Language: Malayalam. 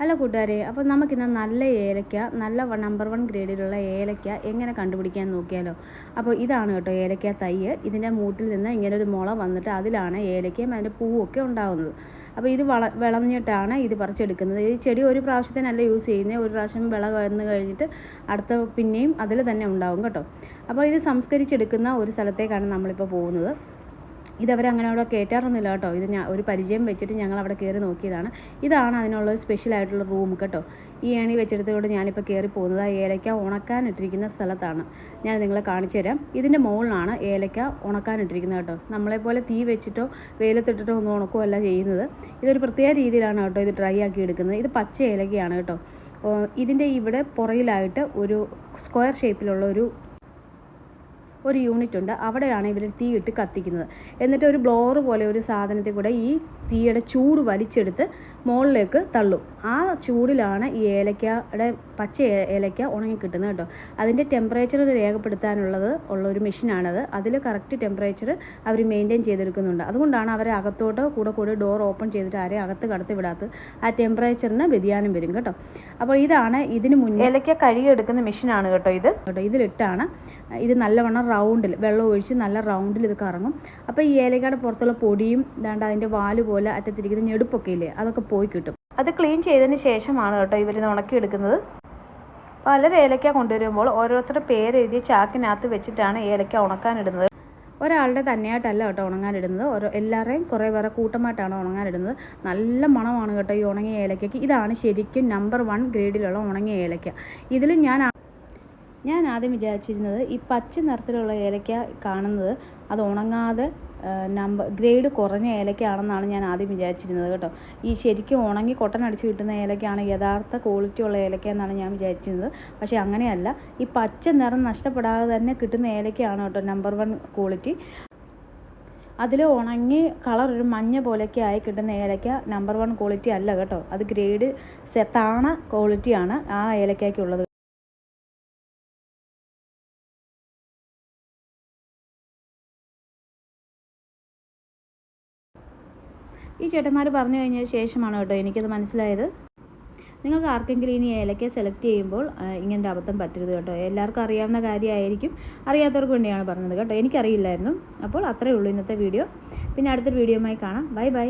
ഹലോ കൂട്ടുകാരെ, അപ്പോൾ നമുക്കിന്ന് നല്ല ഏലക്ക, നല്ല നമ്പർ 1 ഗ്രേഡിലുള്ള ഏലക്ക എങ്ങനെ കണ്ടുപിടിക്കാൻ നോക്കിയാലോ. അപ്പോൾ ഇതാണ് കേട്ടോ ഏലക്ക തൈ. ഇതിൻ്റെ മൂട്ടിൽ നിന്ന് ഇങ്ങനെ ഒരു മുള വന്നിട്ട് അതിലാണ് ഏലക്കയും അതിൻ്റെ പൂവൊക്കെ ഉണ്ടാകുന്നത്. അപ്പോൾ ഇത് വിളഞ്ഞിട്ടാണ് ഇത് പറിച്ചെടുക്കുന്നത്. ഈ ചെടി ഒരു പ്രാവശ്യത്തിനല്ല യൂസ് ചെയ്യുന്നത്, ഒരു പ്രാവശ്യം വന്നു കഴിഞ്ഞിട്ട് അടുത്ത പിന്നെയും അതിൽ തന്നെ ഉണ്ടാകും കേട്ടോ. അപ്പോൾ ഇത് സംസ്കരിച്ചെടുക്കുന്ന ഒരു സ്ഥലത്തേക്കാണ് നമ്മളിപ്പോൾ പോകുന്നത്. ഇതവരങ്ങനെ അവിടെ കയറ്റാറൊന്നുമില്ല കേട്ടോ. ഇത് ഒരു പരിചയം വെച്ചിട്ട് ഞങ്ങൾ അവിടെ കയറി നോക്കിയതാണ്. ഇതാണ് അതിനുള്ള സ്പെഷ്യലായിട്ടുള്ള റൂം കേട്ടോ. ഈ ഏണി വെച്ചെടുത്തുകൊണ്ട് ഞാനിപ്പോൾ കയറി പോകുന്നത് ആ ഏലക്ക ഉണക്കാനിട്ടിരിക്കുന്ന സ്ഥലത്താണ്. ഞാൻ നിങ്ങളെ കാണിച്ചു തരാം. ഇതിൻ്റെ മുകളിലാണ് ഏലക്ക ഉണക്കാനിട്ടിരിക്കുന്നത് കേട്ടോ. നമ്മളെപ്പോലെ തീ വെച്ചിട്ടോ വെയിലത്തിട്ടിട്ടോ ഒന്നും ഉണക്കുകയല്ല ചെയ്യുന്നത്. ഇതൊരു പ്രത്യേക രീതിയിലാണ് കേട്ടോ ഇത് ഡ്രൈ ആക്കി എടുക്കുന്നത്. ഇത് പച്ച ഏലക്കയാണ് കേട്ടോ. ഇതിൻ്റെ ഇവിടെ പുറകിലായിട്ട് ഒരു സ്ക്വയർ ഷേപ്പിലുള്ള ഒരു യൂണിറ്റ് ഉണ്ട്. അവിടെയാണ് ഇവർ തീ ഇട്ട് കത്തിക്കുന്നത്. എന്നിട്ട് ഒരു ബ്ലോർ പോലെ ഒരു സാധനത്തിൽ കൂടെ ഈ തീയുടെ ചൂട് വലിച്ചെടുത്ത് മുകളിലേക്ക് തള്ളും. ആ ചൂടിലാണ് ഈ ഏലക്കയുടെ പച്ച ഏലക്ക ഉണങ്ങി കിട്ടുന്നത് കേട്ടോ. അതിൻ്റെ ടെമ്പറേച്ചർ ഉള്ളൊരു മെഷീനാണത്. അതിൽ കറക്റ്റ് ടെമ്പറേച്ചർ അവർ മെയിൻറ്റെയിൻ ചെയ്തെടുക്കുന്നുണ്ട്. അതുകൊണ്ടാണ് അവർ അകത്തോട്ട് കൂടെ ഡോർ ഓപ്പൺ ചെയ്തിട്ട് ആരെയും അകത്ത് കടത്തി വിടാത്തത്. ആ ടെമ്പറേച്ചറിന് വ്യതിയാനം വരും കേട്ടോ. അപ്പോൾ ഇതാണ് ഇതിന് മുന്നേ ഏലക്ക കഴുകിയെടുക്കുന്ന മെഷീനാണ് കേട്ടോ ഇത്. ഇതിലിട്ടാണ് ഇത് നല്ലവണ്ണം റൗണ്ടിൽ വെള്ളം ഒഴിച്ച് നല്ല റൗണ്ടിൽ ഇത് കറങ്ങും. അപ്പോൾ ഈ ഏലക്കയുടെ പുറത്തുള്ള പൊടിയും ദാണ്ട് അതിൻ്റെ വാല് പോലെ അറ്റത്തിരിക്കുന്ന ഞെടുപ്പൊക്കെ ഇല്ലേ, അതൊക്കെ പോയി കിട്ടും. അത് ക്ലീൻ ചെയ്തതിന് ശേഷമാണ് കേട്ടോ ഇവരിത് ഉണക്കിയെടുക്കുന്നത്. പല ഏലക്ക കൊണ്ടുവരുമ്പോൾ ഓരോരുത്തരുടെ പേരെഴുതി ചാക്കിനകത്ത് വെച്ചിട്ടാണ് ഏലക്ക ഉണക്കാനിടുന്നത്. ഒരാളുടെ തന്നെയായിട്ടല്ല കേട്ടോ ഉണങ്ങാനിടുന്നത്. എല്ലാവരെയും കുറേ പേരെ കൂട്ടമായിട്ടാണ് ഉണങ്ങാനിടുന്നത്. നല്ല മണമാണ് കേട്ടോ ഈ ഉണങ്ങിയ ഏലക്കയ്ക്ക്. ഇതാണ് ശരിക്കും നമ്പർ 1 ഗ്രേഡിലുള്ള ഉണങ്ങിയ ഏലക്ക. ഇതിൽ ഞാൻ ആദ്യം വിചാരിച്ചിരുന്നത് ഈ പച്ച നിറത്തിലുള്ള ഏലക്ക കാണുന്നത് അത് ഉണങ്ങാതെ ഗ്രേഡ് കുറഞ്ഞ ഏലക്കയാണെന്നാണ് ഞാൻ ആദ്യം വിചാരിച്ചിരുന്നത് കേട്ടോ. ഈ ശരിക്കും ഉണങ്ങി കൊട്ടനടിച്ച് കിട്ടുന്ന ഏലക്കയാണ് യഥാർത്ഥ ക്വാളിറ്റി ഉള്ള ഏലക്ക എന്നാണ് ഞാൻ വിചാരിച്ചിരുന്നത്. പക്ഷേ അങ്ങനെയല്ല. ഈ പച്ച നിറം നഷ്ടപ്പെടാതെ തന്നെ കിട്ടുന്ന ഏലക്കയാണ് കേട്ടോ നമ്പർ 1 ക്വാളിറ്റി. അതിൽ ഉണങ്ങി കളർ ഒരു മഞ്ഞ പോലെയൊക്കെ ആയി കിട്ടുന്ന ഏലക്ക നമ്പർ 1 ക്വാളിറ്റി അല്ല കേട്ടോ. അത് ഗ്രേഡ് താണ ക്വാളിറ്റിയാണ് ആ ഏലക്കയ്ക്കുള്ളത്. ഈ ചേട്ടന്മാർ പറഞ്ഞു കഴിഞ്ഞ ശേഷമാണ് കേട്ടോ എനിക്കത് മനസ്സിലായത്. നിങ്ങൾക്ക് ആർക്കെങ്കിലും ഇനി ഏലക്ക സെലക്ട് ചെയ്യുമ്പോൾ ഇങ്ങനത്തെ അബദ്ധം പറ്റരുത് കേട്ടോ. എല്ലാവർക്കും അറിയാവുന്ന കാര്യമായിരിക്കും, അറിയാത്തവർക്ക് വേണ്ടിയാണ് പറഞ്ഞത് കേട്ടോ. എനിക്കറിയില്ലായിരുന്നു. അപ്പോൾ അത്രയേ ഉള്ളൂ ഇന്നത്തെ വീഡിയോ. പിന്നെ അടുത്തൊരു വീഡിയോയുമായി കാണാം. Bye bye.